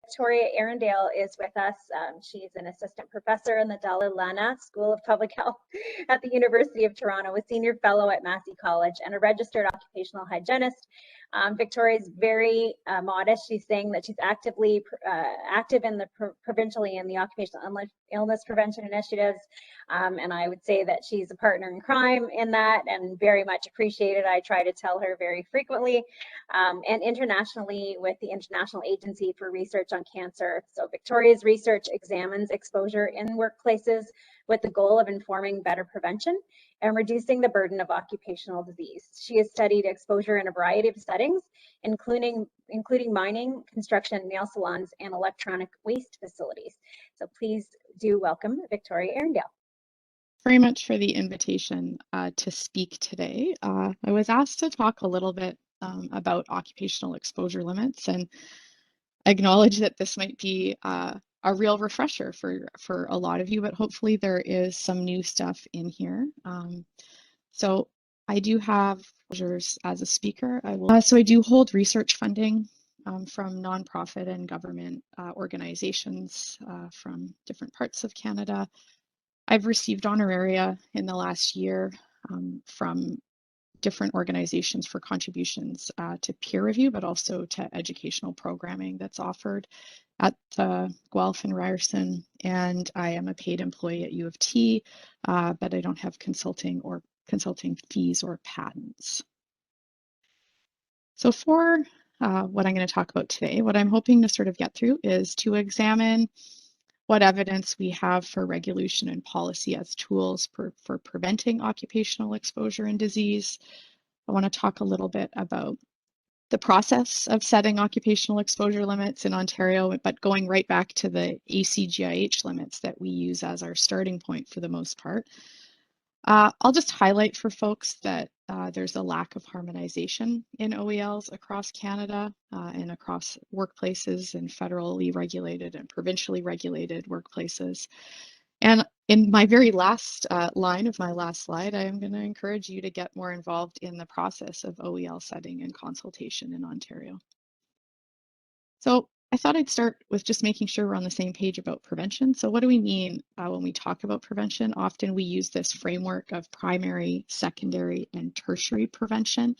Victoria Arundel is with us. She's an assistant professor in the Dalai Lama School of Public Health at the University of Toronto, a senior fellow at Massey College, and a registered occupational hygienist. Victoria is very modest. She's saying that she's active in the provincially in the occupational illness prevention initiatives, and I would say that she's a partner in crime in that, and very much appreciated. I try to tell her very frequently, and internationally with the International Agency for Research on Cancer. So Victoria's research examines exposure in workplaces with the goal of informing better prevention and reducing the burden of occupational disease. She has studied exposure in a variety of settings, including mining, construction, nail salons, and electronic waste facilities. So please do welcome Victoria Arundel. Very much for the invitation to speak today. I was asked to talk a little bit about occupational exposure limits, and acknowledge that this might be a real refresher for a lot of you, but hopefully there is some new stuff in here. So I do have pleasures as a speaker. So I do hold research funding from nonprofit and government organizations from different parts of Canada. I've received honoraria in the last year from different organizations for contributions to peer review, but also to educational programming that's offered at Guelph and Ryerson. And I am a paid employee at U of T, but I don't have consulting fees or patents. So for what I'm going to talk about today, what I'm hoping to sort of get through is to examine what evidence we have for regulation and policy as tools for preventing occupational exposure and disease. I want to talk a little bit about the process of setting occupational exposure limits in Ontario, but going right back to the ACGIH limits that we use as our starting point for the most part. I'll just highlight for folks that there's a lack of harmonization in OELs across Canada and across workplaces and federally regulated and provincially regulated workplaces. And in my very last line of my last slide, I am going to encourage you to get more involved in the process of OEL setting and consultation in Ontario. So I thought I'd start with just making sure we're on the same page about prevention. So what do we mean when we talk about prevention? Often we use this framework of primary, secondary, and tertiary prevention.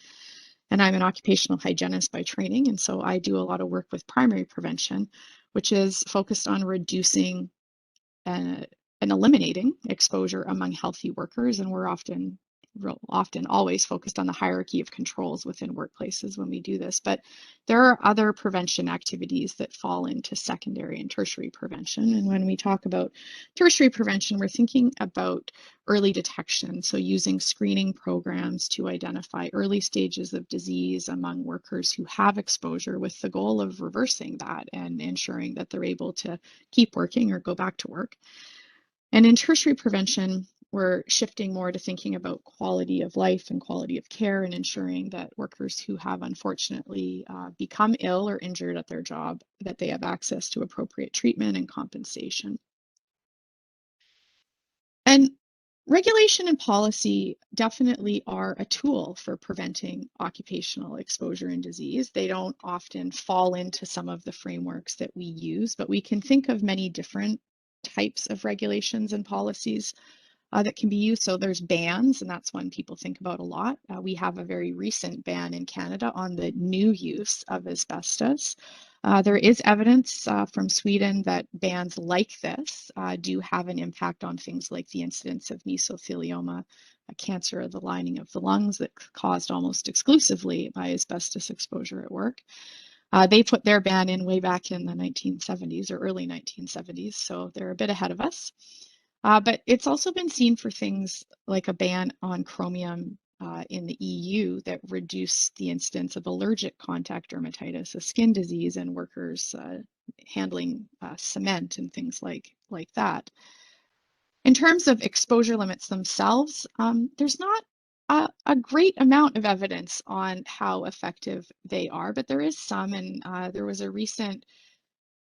And I'm an occupational hygienist by training, and so I do a lot of work with primary prevention, which is focused on reducing and eliminating exposure among healthy workers. And we're often always focused on the hierarchy of controls within workplaces when we do this, but there are other prevention activities that fall into secondary and tertiary prevention. And when we talk about tertiary prevention, we're thinking about early detection. So using screening programs to identify early stages of disease among workers who have exposure with the goal of reversing that and ensuring that they're able to keep working or go back to work. And in tertiary prevention, we're shifting more to thinking about quality of life and quality of care and ensuring that workers who have unfortunately become ill or injured at their job, that they have access to appropriate treatment and compensation. And regulation and policy definitely are a tool for preventing occupational exposure and disease. They don't often fall into some of the frameworks that we use, but we can think of many different types of regulations and policies that can be used. So there's bans, and that's one people think about a lot. We have a very recent ban in Canada on the new use of asbestos. There is evidence from Sweden that bans like this do have an impact on things like the incidence of mesothelioma, a cancer of the lining of the lungs that's caused almost exclusively by asbestos exposure at work. They put their ban in way back in the 1970s or early 1970s, so they're a bit ahead of us. But it's also been seen for things like a ban on chromium in the EU that reduced the incidence of allergic contact dermatitis, a skin disease in workers handling cement and things like that. In terms of exposure limits themselves, there's not a great amount of evidence on how effective they are, but there is some, and there was a recent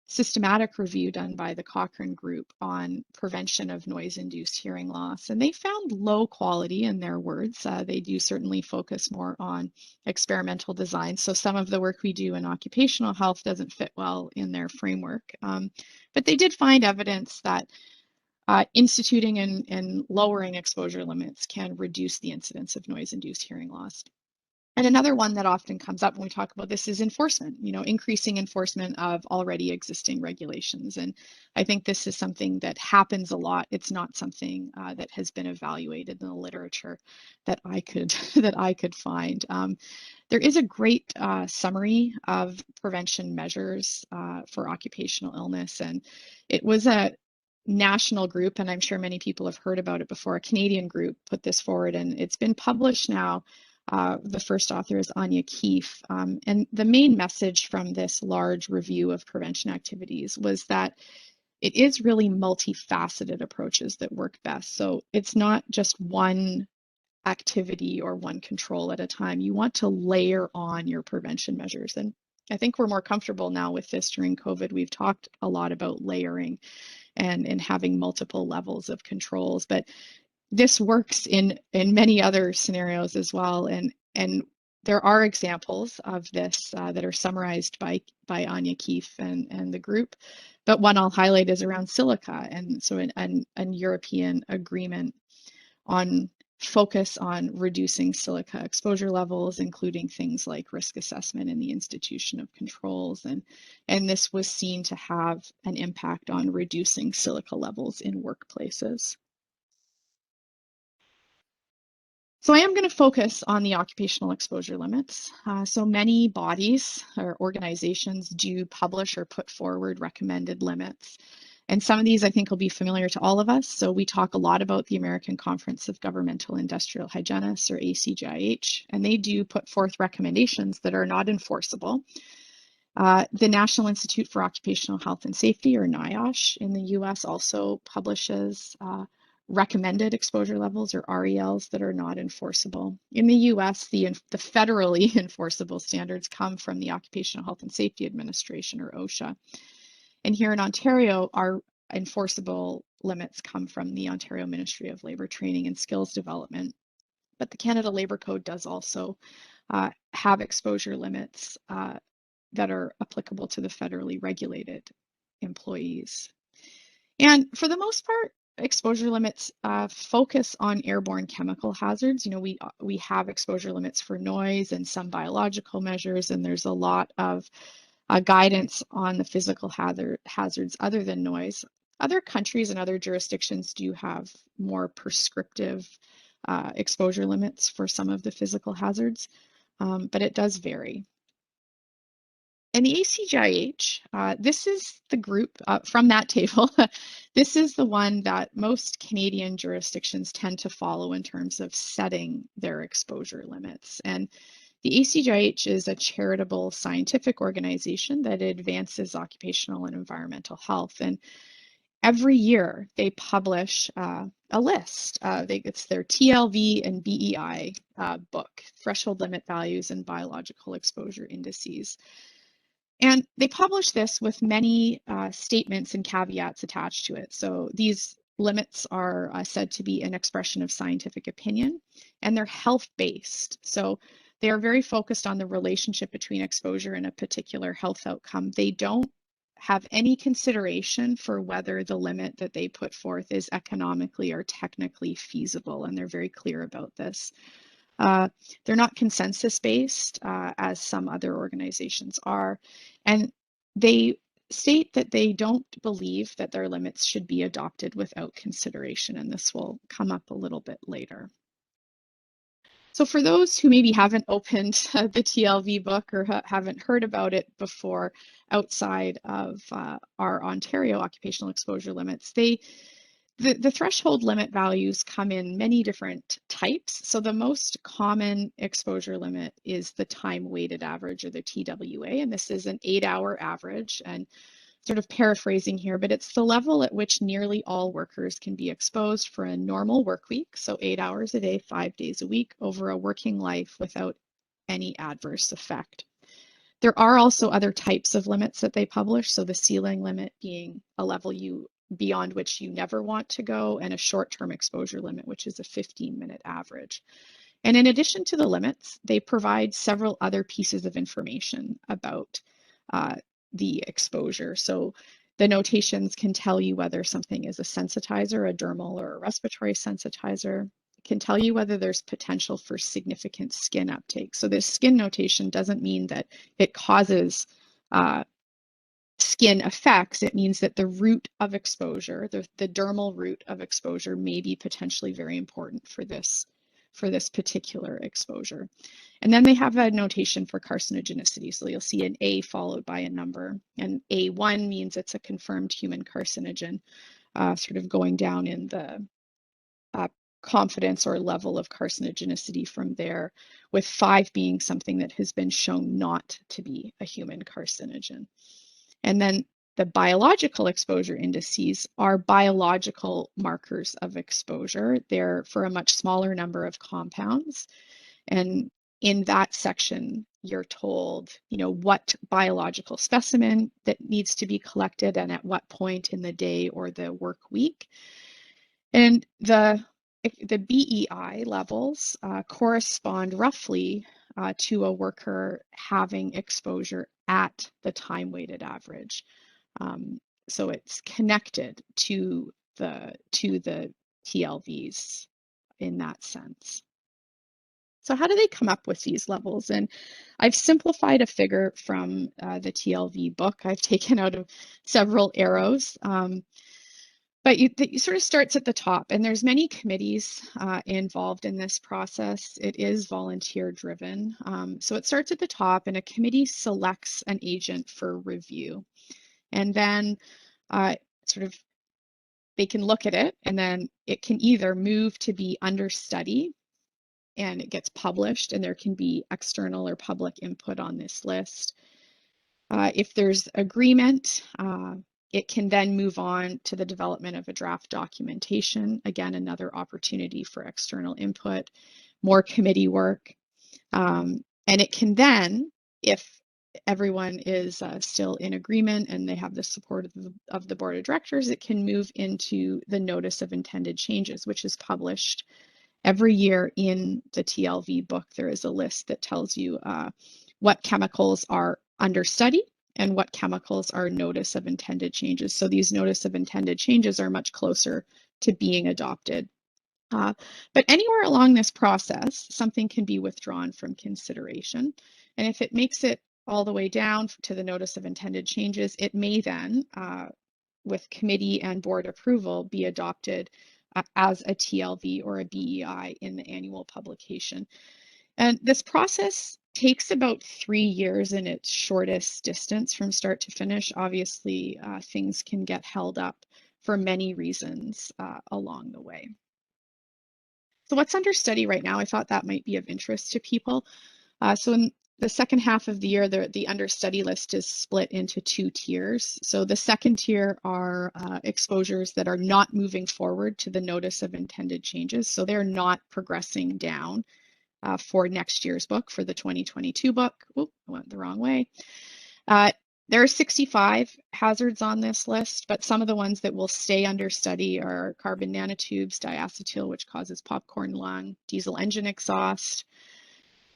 systematic review done by the Cochrane Group on prevention of noise-induced hearing loss, and they found low quality in their words. They do certainly focus more on experimental design, so some of the work we do in occupational health doesn't fit well in their framework. But they did find evidence that instituting and lowering exposure limits can reduce the incidence of noise-induced hearing loss. And another one that often comes up when we talk about this is enforcement, increasing enforcement of already existing regulations. And I think this is something that happens a lot. It's not something that has been evaluated in the literature that I could find. There is a great summary of prevention measures for occupational illness, and it was a national group, and I'm sure many people have heard about it before. A Canadian group put this forward, and it's been published now. The first author is ACGIH, and the main message from this large review of prevention activities was that it is really multifaceted approaches that work best. So it's not just one activity or one control at a time. You want to layer on your prevention measures. And I think we're more comfortable now with this during COVID. We've talked a lot about layering and having multiple levels of controls, but this works in many other scenarios as well, and there are examples of this that are summarized by ACGIH and the group, but one I'll highlight is around silica, and so an European agreement on focus on reducing silica exposure levels, including things like risk assessment and the institution of controls, and this was seen to have an impact on reducing silica levels in workplaces. So I am going to focus on the occupational exposure limits. So many bodies or organizations do publish or put forward recommended limits. And some of these I think will be familiar to all of us. So we talk a lot about the American Conference of Governmental Industrial Hygienists, or ACGIH, and they do put forth recommendations that are not enforceable. The National Institute for Occupational Health and Safety, or NIOSH, in the US also publishes recommended exposure levels, or RELs, that are not enforceable. In the US, the federally enforceable standards come from the Occupational Health and Safety Administration, or OSHA. And here in Ontario, our enforceable limits come from the Ontario Ministry of Labour Training and Skills Development. But the Canada Labour Code does also have exposure limits that are applicable to the federally regulated employees. And for the most part, exposure limits focus on airborne chemical hazards. We have exposure limits for noise and some biological measures, and there's a lot of guidance on the physical hazards other than noise. Other countries and other jurisdictions do have more prescriptive exposure limits for some of the physical hazards, but it does vary. And the ACGIH, this is the group from that table. This is the one that most Canadian jurisdictions tend to follow in terms of setting their exposure limits. And the ACGIH is a charitable scientific organization that advances occupational and environmental health. And every year they publish a list. It's their TLV and BEI book, Threshold Limit Values and Biological Exposure Indices. And they publish this with many statements and caveats attached to it. So these limits are said to be an expression of scientific opinion, and they're health-based. So they are very focused on the relationship between exposure and a particular health outcome. They don't have any consideration for whether the limit that they put forth is economically or technically feasible, and they're very clear about this. They're not consensus-based, as some other organizations are, and they state that they don't believe that their limits should be adopted without consideration, and this will come up a little bit later. So for those who maybe haven't opened the TLV book or haven't heard about it before outside of our Ontario occupational exposure limits, the threshold limit values come in many different types. So the most common exposure limit is the time weighted average, or the TWA, and this is an 8-hour average. And sort of paraphrasing here, but it's the level at which nearly all workers can be exposed for a normal work week, so 8 hours a day, 5 days a week, over a working life without any adverse effect. There are also other types of limits that they publish. So the ceiling limit being a level beyond which you never want to go, and a short-term exposure limit, which is a 15-minute average. And in addition to the limits, they provide several other pieces of information about the exposure. So the notations can tell you whether something is a sensitizer, a dermal or a respiratory sensitizer. It can tell you whether there's potential for significant skin uptake. So this skin notation doesn't mean that it causes skin effects. It means that the route of exposure, the dermal route of exposure, may be potentially very important for this particular exposure. And then they have a notation for carcinogenicity. So you'll see an A followed by a number, and A1 means it's a confirmed human carcinogen, sort of going down in the confidence or level of carcinogenicity from there, with 5 being something that has been shown not to be a human carcinogen. And then the biological exposure indices are biological markers of exposure. They're for a much smaller number of compounds. And in that section, you're told, what biological specimen that needs to be collected and at what point in the day or the work week. And the BEI levels correspond roughly to a worker having exposure at the time-weighted average. So it's connected to the TLVs in that sense. So how do they come up with these levels? And I've simplified a figure from the TLV book. I've taken out of several arrows. But it sort of starts at the top, and there's many committees involved in this process. It is volunteer driven. So it starts at the top, and a committee selects an agent for review. And then they can look at it, and then it can either move to be under study, and it gets published, and there can be external or public input on this list. If there's agreement, it can then move on to the development of a draft documentation. Again, another opportunity for external input, more committee work. And it can then, if everyone is still in agreement and they have the support of the board of directors, it can move into the notice of intended changes, which is published every year in the TLV book. There is a list that tells you what chemicals are under study and what chemicals are notice of intended changes. So these notice of intended changes are much closer to being adopted. But anywhere along this process, something can be withdrawn from consideration. And if it makes it all the way down to the notice of intended changes, it may then, with committee and board approval, be adopted as a TLV or a BEI in the annual publication. And this process takes about 3 years in its shortest distance from start to finish. Obviously, things can get held up for many reasons along the way. So what's under study right now? I thought that might be of interest to people. So in the second half of the year, the under study list is split into 2 tiers. So the second tier are exposures that are not moving forward to the notice of intended changes. So they're not progressing down for next year's book, for the 2022 book. Oop, I went the wrong way. There are 65 hazards on this list, but some of the ones that will stay under study are carbon nanotubes, diacetyl, which causes popcorn lung, diesel engine exhaust,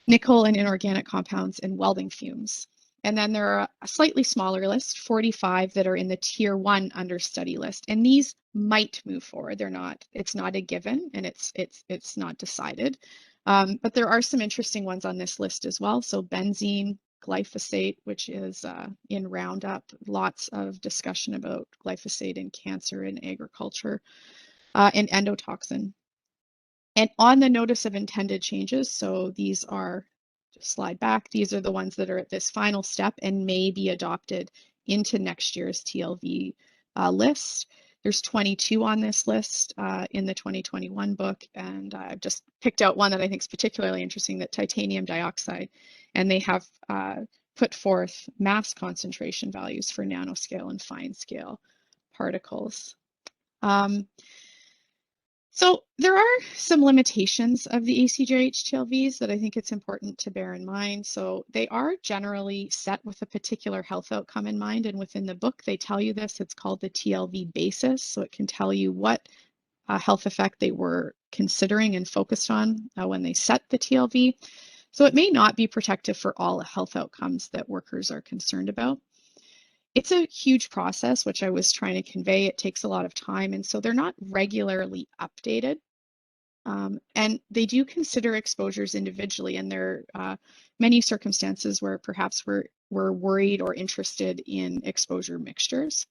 nickel and inorganic compounds, and welding fumes. And then there are a slightly smaller list, 45, that are in the tier 1 under study list. And these might move forward. It's not a given, and it's not decided. But there are some interesting ones on this list as well. So benzene, glyphosate, which is in Roundup, lots of discussion about glyphosate in cancer and agriculture, and endotoxin. And on the notice of intended changes, so these are, just slide back, these are the ones that are at this final step and may be adopted into next year's TLV list. There's 22 on this list in the 2021 book, and I've just picked out one that I think is particularly interesting, that titanium dioxide, and they have put forth mass concentration values for nanoscale and fine scale particles. So there are some limitations of the ACGIH TLVs that I think it's important to bear in mind. So they are generally set with a particular health outcome in mind. And within the book, they tell you this. It's called the TLV basis. So it can tell you what health effect they were considering and focused on when they set the TLV. So it may not be protective for all health outcomes that workers are concerned about. It's a huge process, which I was trying to convey. It takes a lot of time, and so they're not regularly updated. And they do consider exposures individually, and there are many circumstances where perhaps we're worried or interested in exposure mixtures.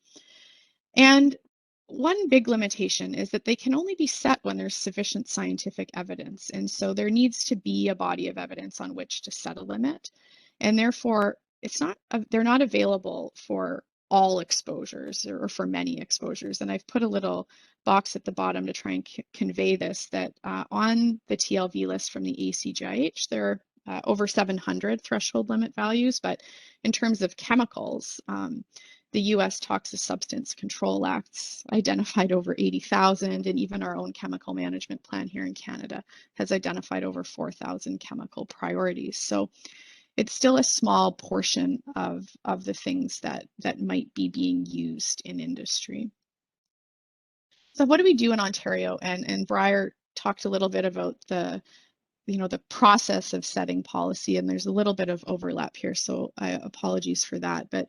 And one big limitation is that they can only be set when there's sufficient scientific evidence. And so there needs to be a body of evidence on which to set a limit. And therefore, they're not available for all exposures or for many exposures. And I've put a little box at the bottom to try and convey this, that on the TLV list from the ACGIH, there are over 700 threshold limit values, but in terms of chemicals, the US Toxic Substance Control Act's identified over 80,000, and even our own chemical management plan here in Canada has identified over 4,000 chemical priorities. So it's still a small portion of the things that might be being used in industry. So what do we do in Ontario? And Briar talked a little bit about the process of setting policy, and there's a little bit of overlap here, so apologies for that. But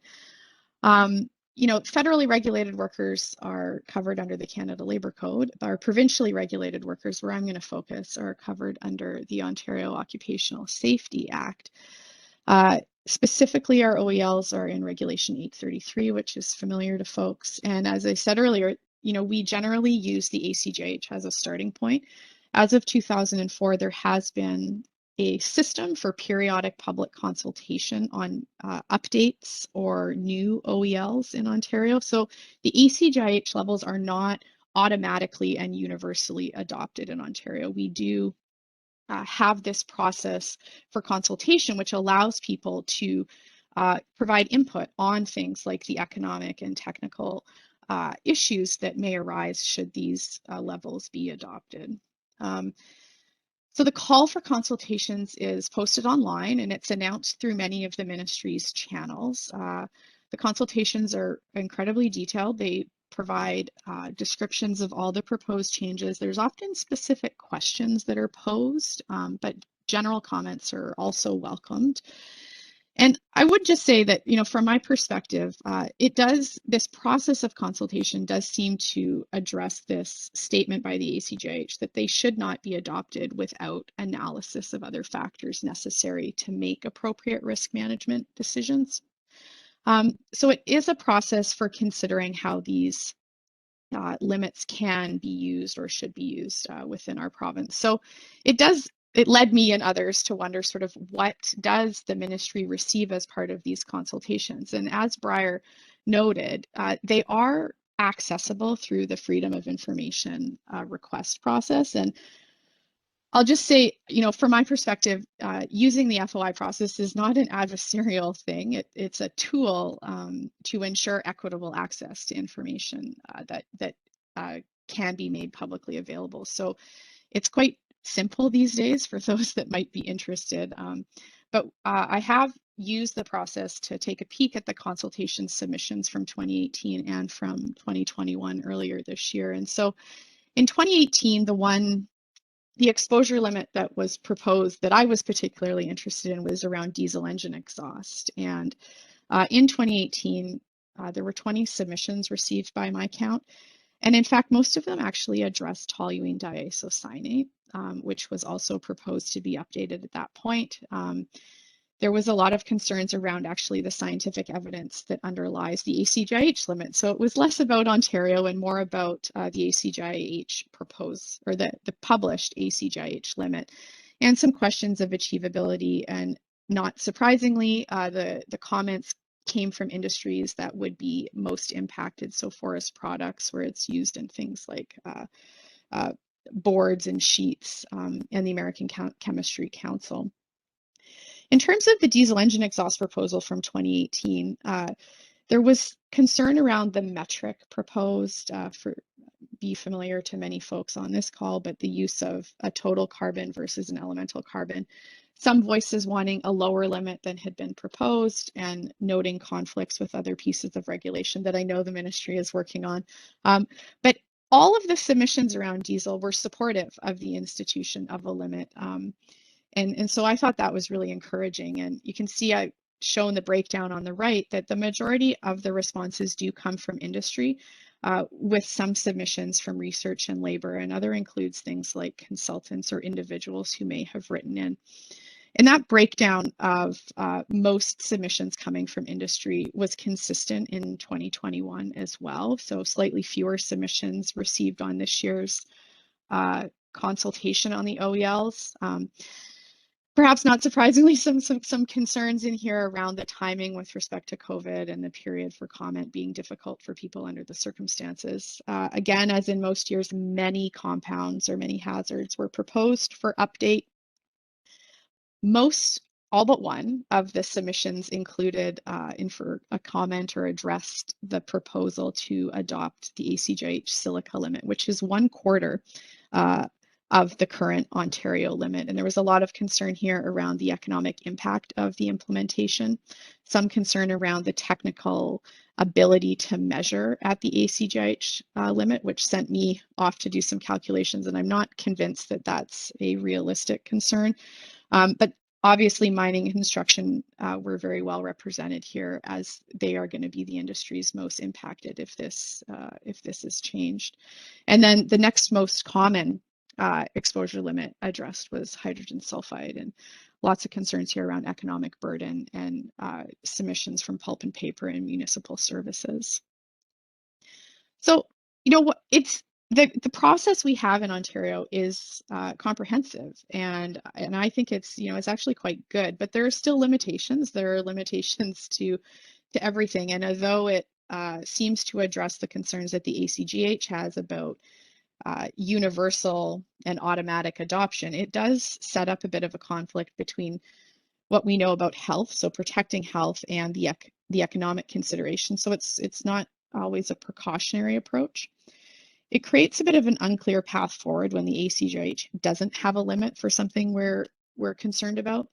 federally regulated workers are covered under the Canada Labour Code. Our provincially regulated workers, where I'm going to focus, are covered under the Ontario Occupational Safety Act. Specifically, our OELs are in Regulation 833, which is familiar to folks. And as I said earlier, we generally use the ACGIH as a starting point. As of 2004, there has been a system for periodic public consultation on updates or new OELs in Ontario. So the ACGIH levels are not automatically and universally adopted in Ontario. We do have this process for consultation, which allows people to provide input on things like the economic and technical issues that may arise should these levels be adopted. So the call for consultations is posted online, and it's announced through many of the ministry's channels. The consultations are incredibly detailed. They provide descriptions of all the proposed changes. There's often specific questions that are posed, but general comments are also welcomed. And I would just say that, from my perspective, this process of consultation does seem to address this statement by the ACGIH that they should not be adopted without analysis of other factors necessary to make appropriate risk management decisions. So it is a process for considering how these limits can be used or should be used within our province. So it led me and others to wonder sort of what does the ministry receive as part of these consultations? And as Briar noted, they are accessible through the Freedom of Information request process. And I'll just say, from my perspective, using the FOI process is not an adversarial thing. It's a tool to ensure equitable access to information that can be made publicly available. So it's quite simple these days for those that might be interested. But I have used the process to take a peek at the consultation submissions from 2018 and from 2021 earlier this year. And so in 2018, the exposure limit that was proposed that I was particularly interested in was around diesel engine exhaust. And in 2018, there were 20 submissions received by my count. And in fact, most of them actually addressed toluene diisocyanate, which was also proposed to be updated at that point. There was a lot of concerns around actually the scientific evidence that underlies the ACGIH limit. So it was less about Ontario and more about the ACGIH proposed, or the published ACGIH limit, and some questions of achievability. And not surprisingly, the comments came from industries that would be most impacted. So forest products, where it's used in things like boards and sheets, and the American Chemistry Council. In terms of the diesel engine exhaust proposal from 2018, there was concern around the metric proposed be familiar to many folks on this call, but the use of a total carbon versus an elemental carbon. Some voices wanting a lower limit than had been proposed and noting conflicts with other pieces of regulation that I know the ministry is working on. But all of the submissions around diesel were supportive of the institution of a limit. And so I thought that was really encouraging. And you can see I've shown the breakdown on the right that the majority of the responses do come from industry, with some submissions from research and labor, and other includes things like consultants or individuals who may have written in. And that breakdown of most submissions coming from industry was consistent in 2021 as well. So slightly fewer submissions received on this year's consultation on the OELs. Perhaps not surprisingly, some concerns in here around the timing with respect to COVID and the period for comment being difficult for people under the circumstances. Again, as in most years, many compounds or many hazards were proposed for update. All but one of the submissions included in for a comment or addressed the proposal to adopt the ACGIH silica limit, which is 1/4 of the current Ontario limit. And there was a lot of concern here around the economic impact of the implementation, some concern around the technical ability to measure at the ACGIH limit, which sent me off to do some calculations. And I'm not convinced that that's a realistic concern. But obviously mining and construction were very well represented here, as they are going to be the industries most impacted if this is changed. And then the next most common exposure limit addressed was hydrogen sulfide, and lots of concerns here around economic burden and submissions from pulp and paper and municipal services. So, you know, it's the process we have in Ontario is comprehensive, and I think it's, you know, it's actually quite good, but there are still limitations. There are limitations to everything, and although it seems to address the concerns that the ACGIH has about universal and automatic adoption, it does set up a bit of a conflict between what we know about health, so protecting health, and the economic consideration. So it's not always a precautionary approach. It creates a bit of an unclear path forward when the ACGIH doesn't have a limit for something we're concerned about.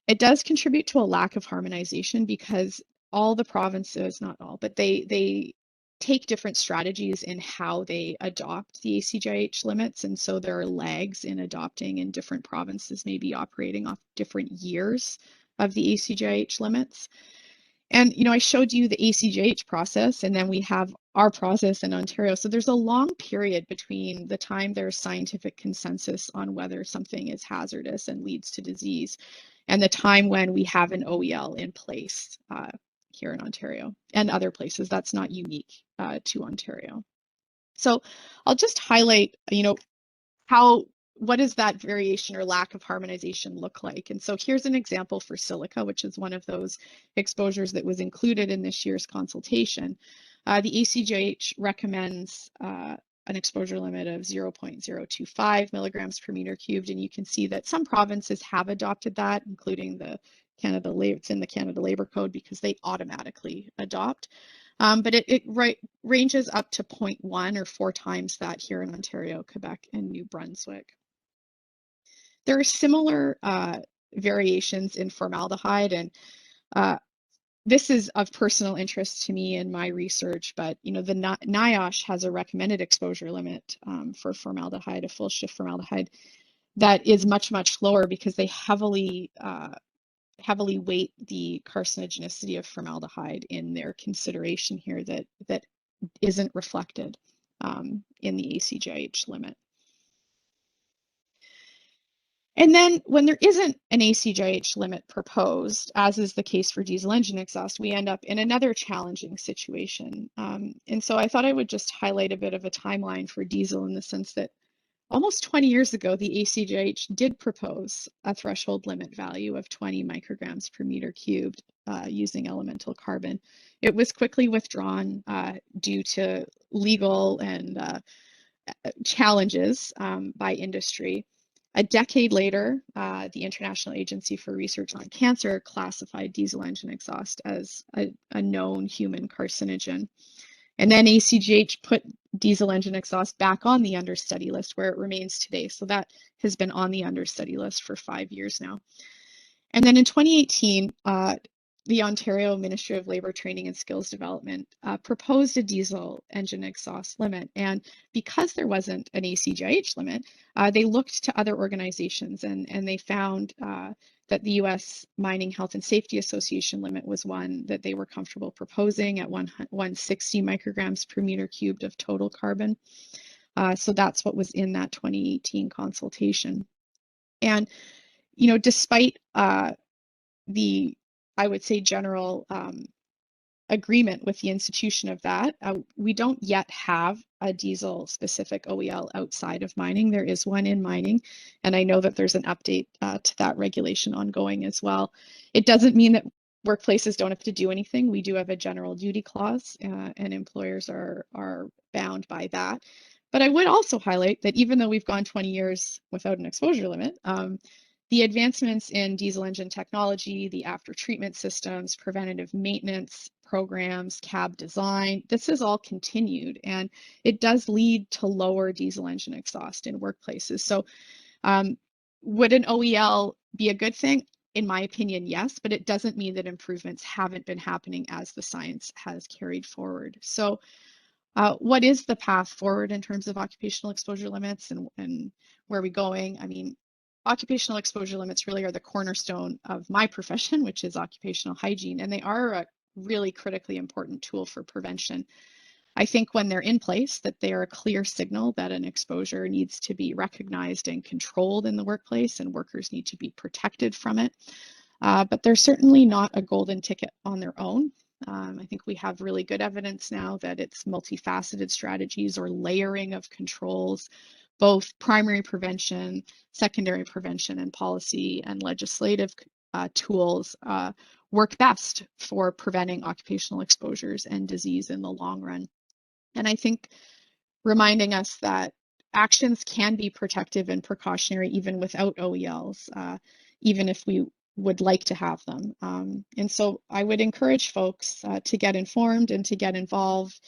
It does contribute to a lack of harmonization because all the provinces, not all, but they take different strategies in how they adopt the ACGIH limits. And so there are lags in adopting, and different provinces may be operating off different years of the ACGIH limits. And, you know, I showed you the ACGIH process, and then we have our process in Ontario. So there's a long period between the time there's scientific consensus on whether something is hazardous and leads to disease, and the time when we have an OEL in place here in Ontario and other places. That's not unique to Ontario. So I'll just highlight, you know, what does that variation or lack of harmonization look like? And so here's an example for silica, which is one of those exposures that was included in this year's consultation. The ACGIH recommends an exposure limit of 0.025 milligrams per meter cubed, and you can see that some provinces have adopted that, including it's in the Canada Labor Code because they automatically adopt. But it ranges up to 0.1 or 4 times that here in Ontario, Quebec, and New Brunswick. There are similar variations in formaldehyde, and this is of personal interest to me in my research, but you know, the NIOSH has a recommended exposure limit for formaldehyde, a full shift formaldehyde, that is much, much lower because they heavily weight the carcinogenicity of formaldehyde in their consideration here that isn't reflected in the ACGIH limit. And then when there isn't an ACGIH limit proposed, as is the case for diesel engine exhaust, we end up in another challenging situation. And so I thought I would just highlight a bit of a timeline for diesel in the sense that almost 20 years ago, the ACGIH did propose a threshold limit value of 20 micrograms per meter cubed using elemental carbon. It was quickly withdrawn due to legal and challenges by industry. A decade later, the International Agency for Research on Cancer classified diesel engine exhaust as a known human carcinogen. And then ACGIH put diesel engine exhaust back on the understudy list where it remains today. So that has been on the understudy list for 5 years now. And then in 2018, the Ontario Ministry of Labour Training and Skills Development proposed a diesel engine exhaust limit. And because there wasn't an ACGIH limit, they looked to other organizations and they found that the US Mining Health and Safety Association limit was one that they were comfortable proposing at 160 micrograms per meter cubed of total carbon. So that's what was in that 2018 consultation. And, you know, despite the, I would say, general agreement with the institution of that, we don't yet have a diesel specific OEL outside of mining. There is one in mining, and I know that there's an update to that regulation ongoing as well. It doesn't mean that workplaces don't have to do anything. We do have a general duty clause, and employers are bound by that. But I would also highlight that even though we've gone 20 years without an exposure limit, the advancements in diesel engine technology, the after treatment systems, preventative maintenance programs, cab design, this is all continued, and it does lead to lower diesel engine exhaust in workplaces. So would an OEL be a good thing? In my opinion, yes, but it doesn't mean that improvements haven't been happening as the science has carried forward. So what is the path forward in terms of occupational exposure limits and where are we going? I mean, occupational exposure limits really are the cornerstone of my profession, which is occupational hygiene, and they are a really critically important tool for prevention. I think when they're in place, that they are a clear signal that an exposure needs to be recognized and controlled in the workplace, and workers need to be protected from it. But they're certainly not a golden ticket on their own. I think we have really good evidence now that it's multifaceted strategies or layering of controls, both primary prevention, secondary prevention, and policy and legislative tools work best for preventing occupational exposures and disease in the long run. And I think reminding us that actions can be protective and precautionary even without OELs, even if we would like to have them. And so I would encourage folks to get informed and to get involved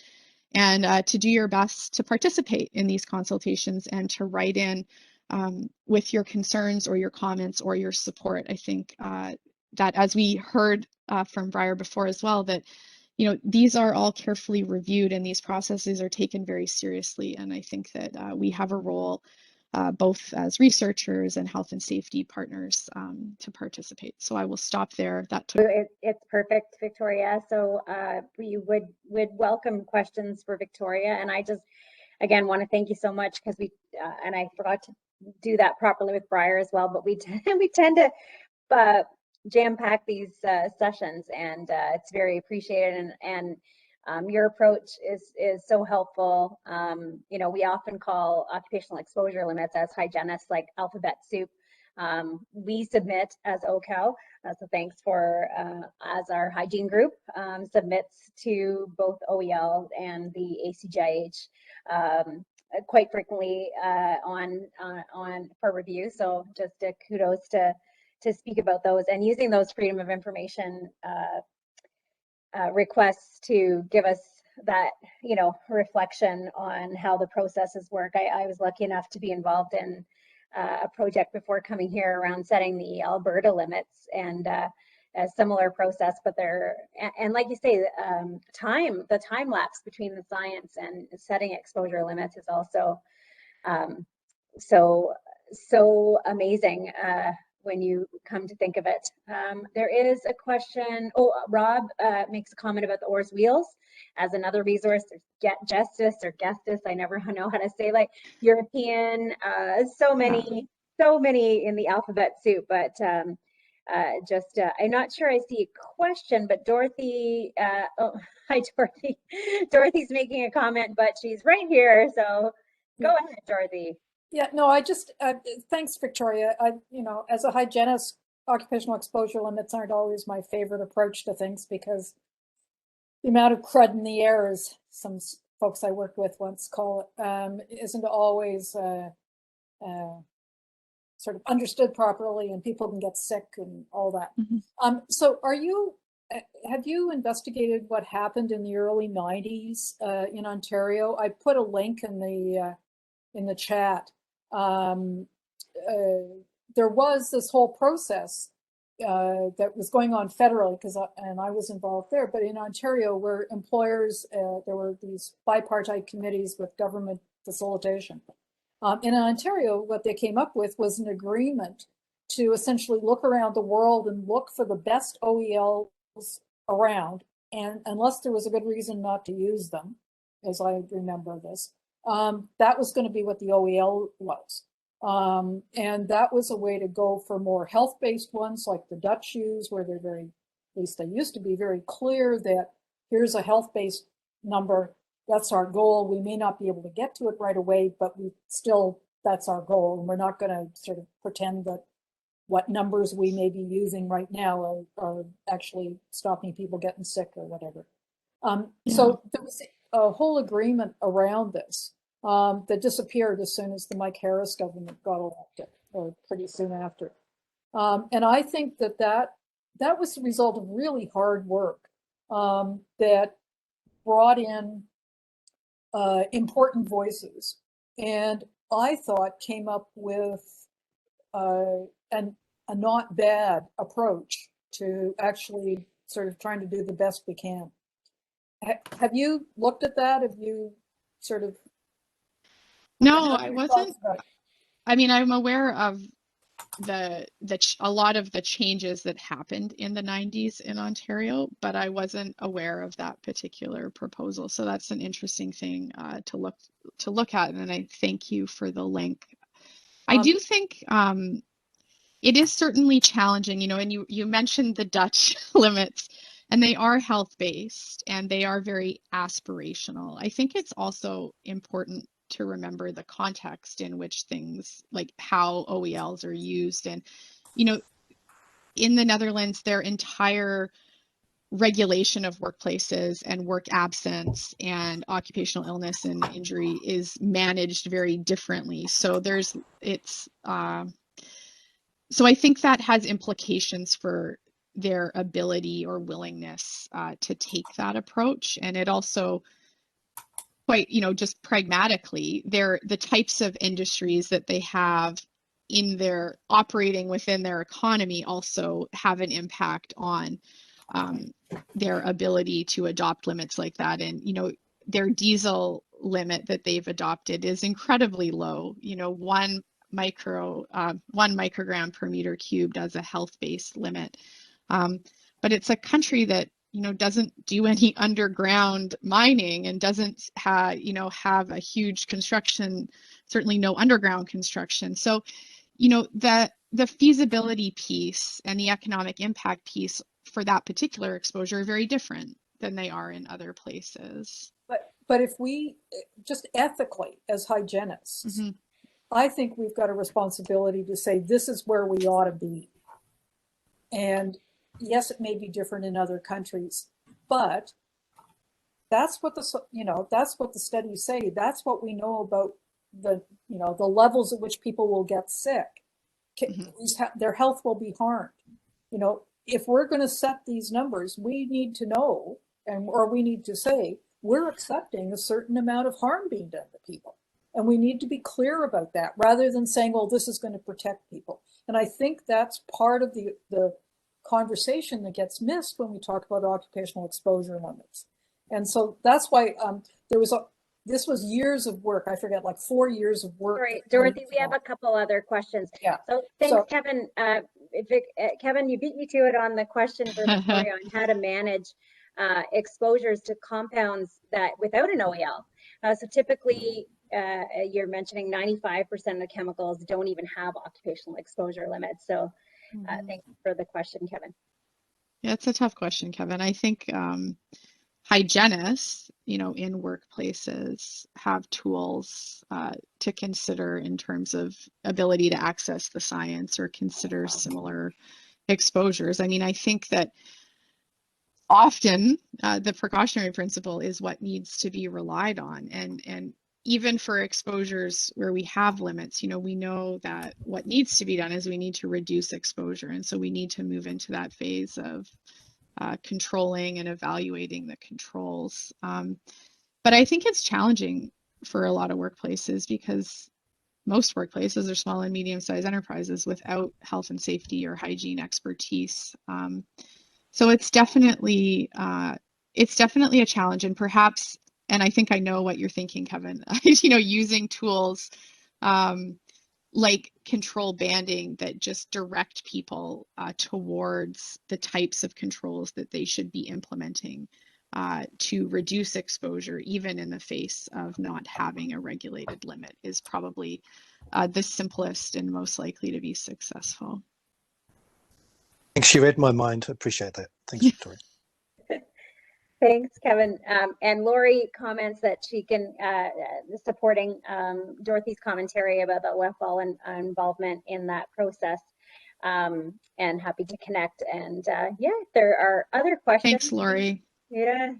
and to do your best to participate in these consultations and to write in with your concerns or your comments or your support. I think that, as we heard from Briar before as well, that these are all carefully reviewed and these processes are taken very seriously. And I think that we have a role both as researchers and health and safety partners to participate. So I will stop there. It's perfect, Victoria. So we would welcome questions for Victoria. And I just, again, want to thank you so much because and I forgot to do that properly with Briar as well, but we tend to jam pack these sessions, and it's very appreciated, and your approach is so helpful. We often call occupational exposure limits as hygienists like alphabet soup. We submit as OCAL, so thanks for as our hygiene group submits to both OEL and the ACGIH quite frequently on for review. So just kudos to speak about those and using those freedom of information requests to give us that, reflection on how the processes work. I was lucky enough to be involved in a project before coming here around setting the Alberta limits, and a similar process, but and like you say, the time lapse between the science and setting exposure limits is also so amazing when you come to think of it. There is a question. Oh, Rob makes a comment about the ORS wheels as another resource. There's Justice or Gestis. I never know how to say, like European. So many in the alphabet soup. But I'm not sure I see a question. But Dorothy. Oh, hi, Dorothy. Dorothy's making a comment, but she's right here. So go ahead, Dorothy. Yeah, no, I just, thanks, Victoria. As a hygienist, occupational exposure limits aren't always my favorite approach to things because the amount of crud in the air, as some folks I worked with once call it, isn't always sort of understood properly, and people can get sick and all that. Mm-hmm. So are you have you investigated what happened in the early 90s in Ontario? I put a link in the chat. There was this whole process that was going on federally, and I was involved there, but in Ontario, where employers, there were these bipartite committees with government facilitation. In Ontario, what they came up with was an agreement to essentially look around the world and look for the best OELs around, and unless there was a good reason not to use them, as I remember this, that was going to be what the OEL was. And that was a way to go for more health-based ones like the Dutch use, where they're very, at least they used to be very clear that here's a health-based number, that's our goal. We may not be able to get to it right away, but we still, that's our goal. And we're not going to sort of pretend that what numbers we may be using right now are actually stopping people getting sick or whatever. So there was a whole agreement around this that disappeared as soon as the Mike Harris government got elected, or pretty soon after. And I think that was the result of really hard work that brought in important voices, and I thought came up with a not bad approach to actually sort of trying to do the best we can. Have you looked at that? Have you sort of? No, I wasn't. I mean, I'm aware of a lot of the changes that happened in the 90s in Ontario, but I wasn't aware of that particular proposal. So that's an interesting thing to look at, and I thank you for the link. I do think it is certainly challenging, you know, and you mentioned the Dutch limits, and they are health-based and they are very aspirational. I think it's also important to remember the context in which things like how OELs are used. And, you know, in the Netherlands, their entire regulation of workplaces and work absence and occupational illness and injury is managed very differently. So so I think that has implications for their ability or willingness to take that approach. And it also quite, you know, just pragmatically, the types of industries that they have in their operating within their economy also have an impact on their ability to adopt limits like that. And, you know, their diesel limit that they've adopted is incredibly low, you know, 1 microgram per meter cubed as a health-based limit. But it's a country that, you know, doesn't do any underground mining and doesn't have a huge construction, certainly no underground construction. So, you know, the feasibility piece and the economic impact piece for that particular exposure are very different than they are in other places. But if we just ethically as hygienists, I think we've got a responsibility to say this is where we ought to be. And yes, it may be different in other countries, but that's what the studies say. That's what we know about the levels at which people will get sick. Their health will be harmed. You know, if we're going to set these numbers, we need to know, or we need to say, we're accepting a certain amount of harm being done to people. And we need to be clear about that rather than saying, well, this is going to protect people. And I think that's part of the conversation that gets missed when we talk about occupational exposure limits. And so that's why this was years of work. I forget, like 4 years of work. Right, Dorothy, we have a couple other questions. Yeah. So thanks, Kevin. Kevin, you beat me to it on the question for Victoria on how to manage exposures to compounds that without an OEL. So typically, you're mentioning 95% of chemicals don't even have occupational exposure limits. So thanks for the question, Kevin. Yeah, it's a tough question, Kevin. I think hygienists, you know, in workplaces have tools to consider in terms of ability to access the science or consider similar exposures. I mean, I think that often the precautionary principle is what needs to be relied on. And even for exposures where we have limits, you know, we know that what needs to be done is we need to reduce exposure. And so we need to move into that phase of controlling and evaluating the controls. But I think it's challenging for a lot of workplaces because most workplaces are small and medium-sized enterprises without health and safety or hygiene expertise. So it's definitely a challenge, and perhaps, and I think I know what you're thinking, Kevin, using tools like control banding that just direct people towards the types of controls that they should be implementing to reduce exposure, even in the face of not having a regulated limit, is probably the simplest and most likely to be successful. Thanks, you read my mind. I appreciate that. Thanks, Victoria. Thanks, Kevin. And Lori comments that she can supporting Dorothy's commentary about the OFL and involvement in that process, and happy to connect. And yeah, if there are other questions. Thanks, Lori. Yeah,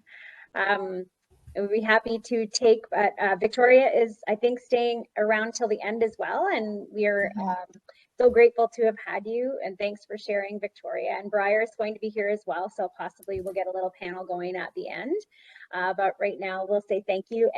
we'd be happy to take. But Victoria is, I think, staying around till the end as well, and we are. So grateful to have had you, and thanks for sharing, Victoria. And Briar is going to be here as well, so possibly we'll get a little panel going at the end. But right now, we'll say thank you.